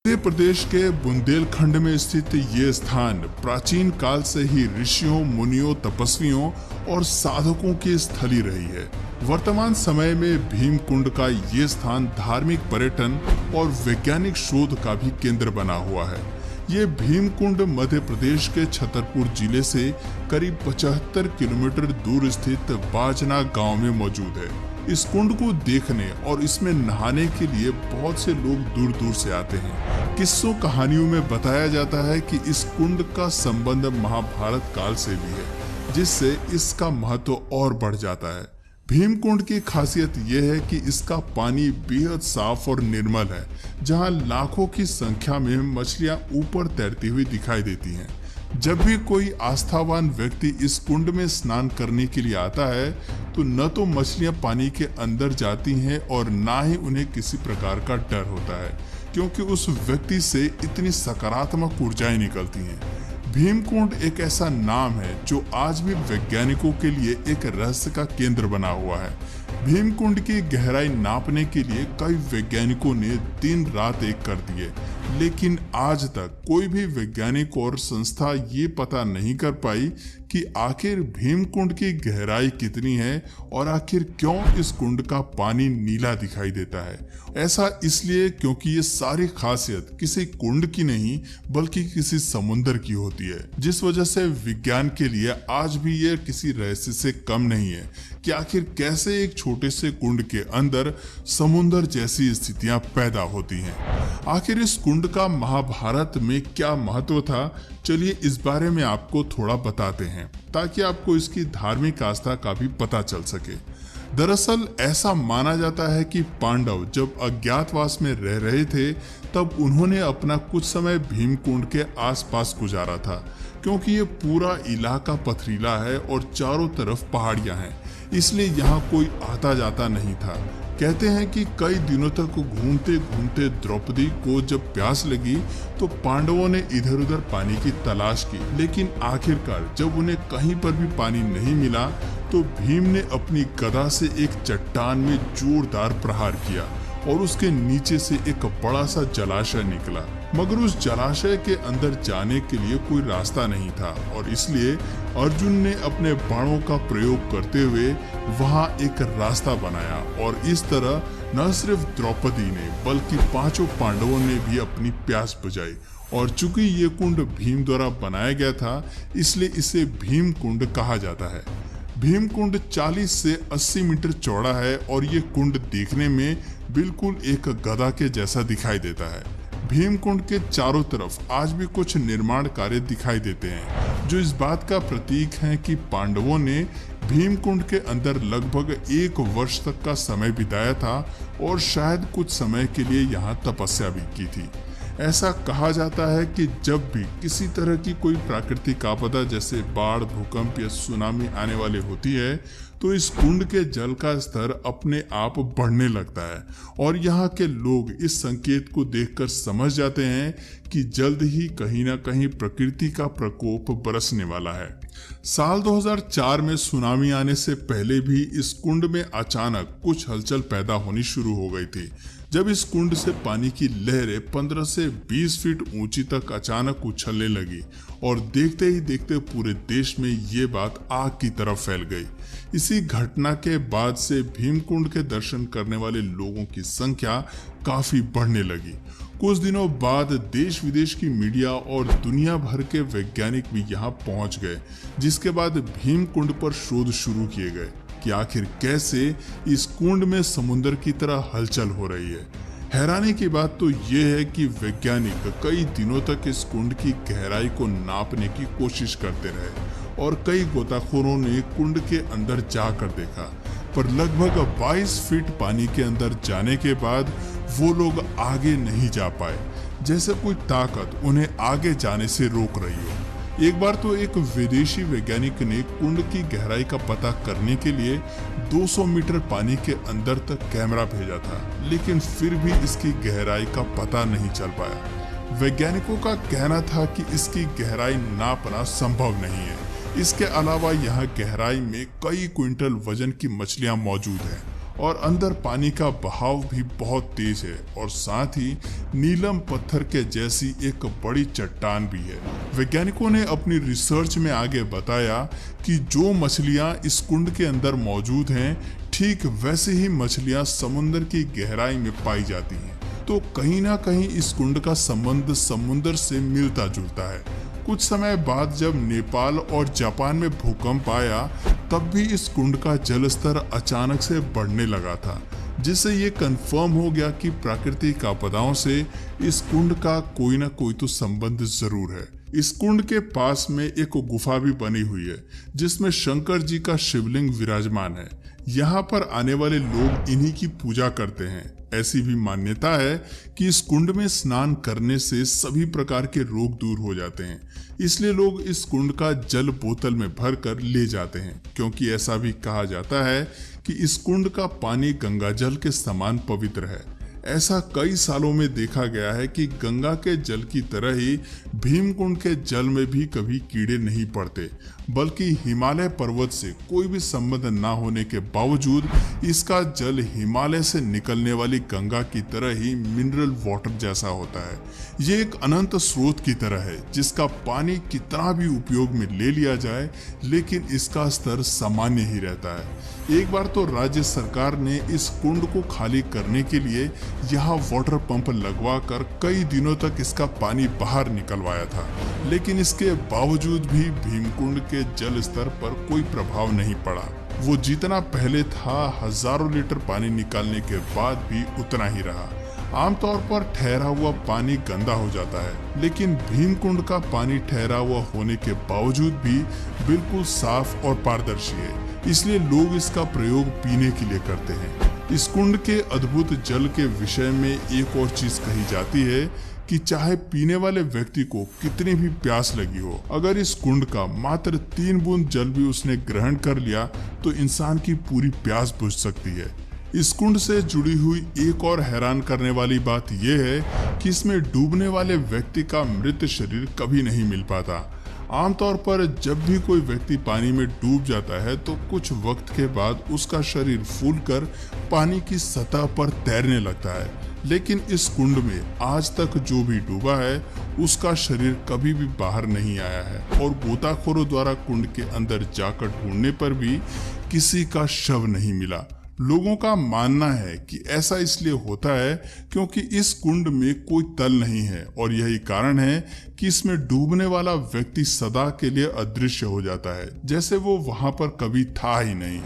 मध्य प्रदेश के बुंदेलखंड में स्थित ये स्थान प्राचीन काल से ही ऋषियों, मुनियों, तपस्वियों और साधकों की स्थली रही है। वर्तमान समय में भीमकुंड का ये स्थान धार्मिक, पर्यटन और वैज्ञानिक शोध का भी केंद्र बना हुआ है। ये भीमकुंड मध्य प्रदेश के छतरपुर जिले से करीब 75 किलोमीटर दूर स्थित बाजना गांव में मौजूद है। इस कुंड को देखने और इसमें नहाने के लिए बहुत से लोग दूर दूर से आते हैं। किस्सों कहानियों में बताया जाता है कि इस कुंड का संबंध महाभारत काल से भी है, जिससे इसका महत्व और बढ़ जाता है। भीमकुंड की खासियत यह है कि इसका पानी बेहद साफ और निर्मल है, जहां लाखों की संख्या में मछलियां ऊपर तैरती हुई दिखाई देती हैं। जब भी कोई आस्थावान व्यक्ति इस कुंड में स्नान करने के लिए आता है तो न तो मछलियां पानी के अंदर जाती हैं और ना ही उन्हें किसी प्रकार का डर होता है, क्योंकि उस व्यक्ति से इतनी सकारात्मक ऊर्जाएं निकलती हैं। भीमकुंड एक ऐसा नाम है जो आज भी वैज्ञानिकों के लिए एक रहस्य का केंद्र बना हुआ है। भीमकुंड की गहराई नापने के लिए कई वैज्ञानिकों ने दिन रात एक कर दिए, लेकिन आज तक कोई भी वैज्ञानिक और संस्था ये पता नहीं कर पाई कि आखिर भीमकुंड की गहराई कितनी है और आखिर क्यों इस कुंड का पानी नीला दिखाई देता है। ऐसा इसलिए क्योंकि ये सारी खासियत किसी कुंड की नहीं बल्कि किसी समुद्र की होती है, जिस वजह से विज्ञान के लिए आज भी ये किसी रहस्य से कम नहीं है कि आखिर कैसे एक छोटे से कुंड के अंदर समुद्र जैसी स्थितियां पैदा होती हैं। आखिर इस कुंड का महाभारत में क्या महत्व था, चलिए इस बारे में आपको थोड़ा बताते हैं ताकि आपको इसकी धार्मिक आस्था का भी पता चल सके। दरअसल ऐसा माना जाता है कि पांडव जब अज्ञातवास में रह रहे थे तब उन्होंने अपना कुछ समय भीमकुंड के आसपास गुजारा था, क्योंकि ये पूरा इलाका पथरीला है और चारों तरफ पहाड़ियां हैं, इसलिए यहाँ कोई आता जाता नहीं था। कहते हैं कि कई दिनों तक घूमते घूमते द्रौपदी को जब प्यास लगी तो पांडवों ने इधर उधर पानी की तलाश की, लेकिन आखिरकार जब उन्हें कहीं पर भी पानी नहीं मिला तो भीम ने अपनी गदा से एक चट्टान में जोरदार प्रहार किया और उसके नीचे से एक बड़ा सा जलाशय निकला। मगर उस जलाशय के अंदर जाने के लिए कोई रास्ता नहीं था और इसलिए अर्जुन ने अपने बाणों का प्रयोग करते हुए वहां एक रास्ता बनाया और इस तरह न सिर्फ द्रौपदी ने बल्कि पांचों पांडवों ने भी अपनी प्यास बुझाई। और चूंकि ये कुंड भीम द्वारा बनाया गया था इसलिए इसे भीम कुंड कहा जाता है। भीमकुंड 40 से 80 मीटर चौड़ा है और ये कुंड देखने में बिल्कुल एक गधा के जैसा दिखाई देता है। भीमकुंड के चारों तरफ आज भी कुछ निर्माण कार्य दिखाई देते हैं जो इस बात का प्रतीक है कि पांडवों ने भीमकुंड के अंदर लगभग 1 वर्ष तक का समय बिताया था और शायद कुछ समय के लिए यहाँ तपस्या भी की थी। ऐसा कहा जाता है कि जब भी किसी तरह की कोई प्राकृतिक आपदा जैसे बाढ़, भूकंप या सुनामी आने वाली होती है तो इस कुंड के जल का स्तर अपने आप बढ़ने लगता है और यहाँ के लोग इस संकेत को देखकर समझ जाते हैं कि जल्द ही कहीं ना कहीं प्रकृति का प्रकोप बरसने वाला है। साल 2004 में सुनामी आने से पहले भी इस कुंड में अचानक कुछ हलचल पैदा होनी शुरू हो गई थी, जब इस कुंड से पानी की लहरें 15 से 20 फीट ऊंची तक अचानक उछलने लगी और देखते ही देखते पूरे देश में ये बात आग की तरफ फैल गई। इसी घटना के बाद से भीमकुंड के दर्शन करने वाले लोगों की संख्या काफी बढ़ने लगी। कुछ दिनों बाद देश विदेश की मीडिया और दुनिया भर के वैज्ञानिक भी यहाँ पहुँच गए, जिसके बाद भीमकुंड पर शोध शुरू किए गए कि आखिर कैसे इस कुंड में समुद्र की तरह हलचल हो रही है। हैरानी की बात तो ये है कि वैज्ञानिक कई दिनों तक इस कुंड की गहराई को नापने की कोशिश करते रहे और कई गोताखोरों ने कुंड के अंदर जाकर देखा, पर लगभग 22 फीट पानी के अंदर जाने के बाद वो लोग आगे नहीं जा पाए, जैसे कोई ताकत उन्हें आगे जाने से रोक रही हो। एक बार तो एक विदेशी वैज्ञानिक ने कुंड की गहराई का पता करने के लिए 200 मीटर पानी के अंदर तक कैमरा भेजा था, लेकिन फिर भी इसकी गहराई का पता नहीं चल पाया। वैज्ञानिकों का कहना था कि इसकी गहराई नापना संभव नहीं है। इसके अलावा यहाँ गहराई में कई क्विंटल वजन की मछलियाँ मौजूद हैं और अंदर पानी का बहाव भी बहुत तेज है और साथ ही नीलम पत्थर के जैसी एक बड़ी चट्टान भी है। वैज्ञानिकों ने अपनी रिसर्च में आगे बताया कि जो मछलियां इस कुंड के अंदर मौजूद हैं, ठीक वैसे ही मछलियां समुद्र की गहराई में पाई जाती हैं। तो कहीं ना कहीं इस कुंड का संबंध समुद्र से मिलता जुलता है। कुछ समय बाद जब नेपाल और जापान में भूकंप आया, तब भी इस कुंड का जल स्तर अचानक से बढ़ने लगा था, जिससे ये कंफर्म हो गया कि प्राकृतिक आपदाओं से इस कुंड का कोई ना कोई तो संबंध जरूर है। इस कुंड के पास में एक गुफा भी बनी हुई है, जिसमें शंकर जी का शिवलिंग विराजमान है। यहाँ पर आने वाले लोग इन्हीं की पूजा करते हैं। ऐसी भी मान्यता है कि इस कुंड में स्नान करने से सभी प्रकार के रोग दूर हो जाते हैं, इसलिए लोग इस कुंड का जल बोतल में भर कर ले जाते हैं, क्योंकि ऐसा भी कहा जाता है कि इस कुंड का पानी गंगा जल के समान पवित्र है। ऐसा कई सालों में देखा गया है कि गंगा के जल की तरह ही भीमकुंड के जल में भी कभी कीड़े नहीं पड़ते, बल्कि हिमालय पर्वत से कोई भी संबंध न होने के बावजूद इसका जल हिमालय से निकलने वाली गंगा की तरह ही मिनरल वाटर जैसा होता है। ये एक अनंत स्रोत की तरह है, जिसका पानी कितना भी उपयोग में ले लिया जाए, लेकिन इसका स्तर सामान्य ही रहता है। एक बार तो राज्य सरकार ने इस कुंड को खाली करने के लिए यहाँ वाटर पंप लगवा कर कई दिनों तक इसका पानी बाहर निकलवाया था, लेकिन इसके बावजूद भी भीमकुंड के जल स्तर पर कोई प्रभाव नहीं पड़ा। वो जितना पहले था, हजारों लीटर पानी निकालने के बाद भी उतना ही रहा। आमतौर पर ठहरा हुआ पानी गंदा हो जाता है, लेकिन भीमकुंड का पानी ठहरा हुआ होने के बावजूद भी बिल्कुल साफ और पारदर्शी है, इसलिए लोग इसका प्रयोग पीने के लिए करते हैं। इस कुंड के अद्भुत जल के विषय में एक और चीज कही जाती है कि चाहे पीने वाले व्यक्ति को कितनी भी प्यास लगी हो, अगर इस कुंड का मात्र 3 बूंद जल भी उसने ग्रहण कर लिया तो इंसान की पूरी प्यास बुझ सकती है। इस कुंड से जुड़ी हुई एक और हैरान करने वाली बात यह है कि इसमें डूबने वाले व्यक्ति का मृत शरीर कभी नहीं मिल पाता। आमतौर पर जब भी कोई व्यक्ति पानी में डूब जाता है तो कुछ वक्त के बाद उसका शरीर फूलकर पानी की सतह पर तैरने लगता है, लेकिन इस कुंड में आज तक जो भी डूबा है उसका शरीर कभी भी बाहर नहीं आया है, और गोताखोरों द्वारा कुंड के अंदर जाकर ढूंढने पर भी किसी का शव नहीं मिला। लोगों का मानना है कि ऐसा इसलिए होता है क्योंकि इस कुंड में कोई तल नहीं है, और यही कारण है कि इसमें डूबने वाला व्यक्ति सदा के लिए अदृश्य हो जाता है, जैसे वो वहां पर कभी था ही नहीं।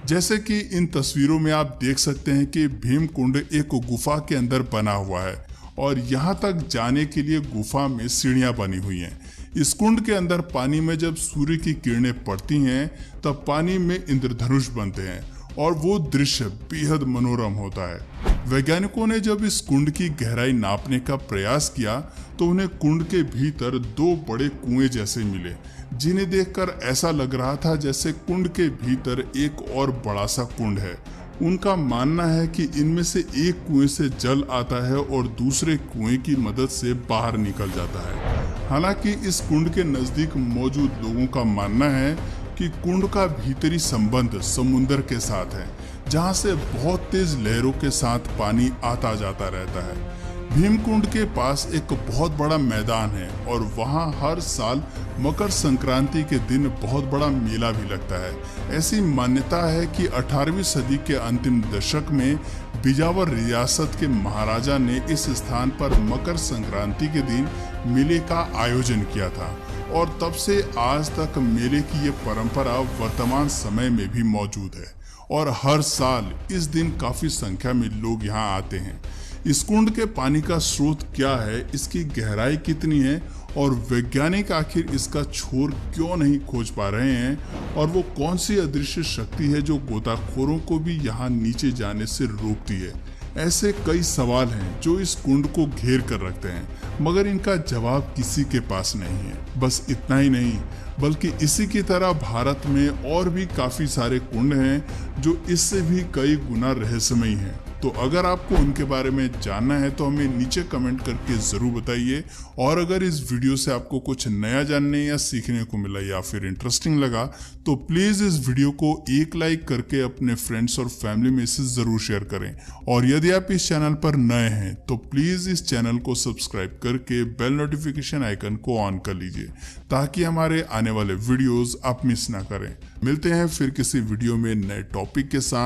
जैसे कि इन तस्वीरों में आप देख सकते हैं कि भीमकुंड एक गुफा के अंदर बना हुआ है, और यहाँ तक जाने के लिए गुफा में सीढ़ियां बनी हुई हैं। इस कुंड के अंदर पानी में जब सूर्य की किरणें पड़ती हैं, तब पानी में इंद्रधनुष बनते हैं, और वो दृश्य बेहद मनोरम होता है। वैज्ञानिकों ने जब इस कुंड की गहराई नापने का प्रयास किया तो उन्हें कुंड के भीतर 2 बड़े कुएं जैसे मिले, जिन्हें देखकर ऐसा लग रहा था जैसे कुंड के भीतर एक और बड़ा सा कुंड है। उनका मानना है कि इनमें से एक कुएं से जल आता है और दूसरे कुएं की मदद से बाहर निकल जाता है। हालांकि इस कुंड के नजदीक मौजूद लोगों का मानना है कि कुंड का भीतरी संबंध समुद्र के साथ है, जहां से बहुत तेज लहरों के साथ पानी आता जाता रहता है। भीमकुंड के पास एक बहुत बड़ा मैदान है, और वहां हर साल मकर संक्रांति के दिन बहुत बड़ा मेला भी लगता है। ऐसी मान्यता है कि 18वीं सदी के अंतिम दशक में बिजावर रियासत के महाराजा ने इस स्थान पर मकर संक्रांति के दिन मेले का आयोजन किया था, और तब से आज तक मेले की ये परंपरा वर्तमान समय में भी मौजूद है, और हर साल इस दिन काफी संख्या में लोग यहाँ आते हैं। इस कुंड के पानी का स्रोत क्या है, इसकी गहराई कितनी है, और वैज्ञानिक आखिर इसका छोर क्यों नहीं खोज पा रहे हैं, और वो कौन सी अदृश्य शक्ति है जो गोताखोरों को भी यहाँ नीचे जाने से रोकती है। ऐसे कई सवाल हैं जो इस कुंड को घेर कर रखते हैं, मगर इनका जवाब किसी के पास नहीं है। बस इतना ही नहीं, बल्कि इसी की तरह भारत में और भी काफी सारे कुंड हैं जो इससे भी कई गुना रहस्यमयी हैं। तो अगर आपको उनके बारे में जानना है तो हमें नीचे कमेंट करके ज़रूर बताइए। और अगर इस वीडियो से आपको कुछ नया जानने या सीखने को मिला या फिर इंटरेस्टिंग लगा तो प्लीज़ इस वीडियो को एक लाइक करके अपने फ्रेंड्स और फैमिली में इसे ज़रूर शेयर करें। और यदि आप इस चैनल पर नए हैं तो प्लीज़ इस चैनल को सब्सक्राइब करके बेल नोटिफिकेशन आइकन को ऑन कर लीजिए ताकि हमारे आने वाले वीडियोस आप मिस ना करें। मिलते हैं फिर किसी वीडियो में नए टॉपिक के साथ।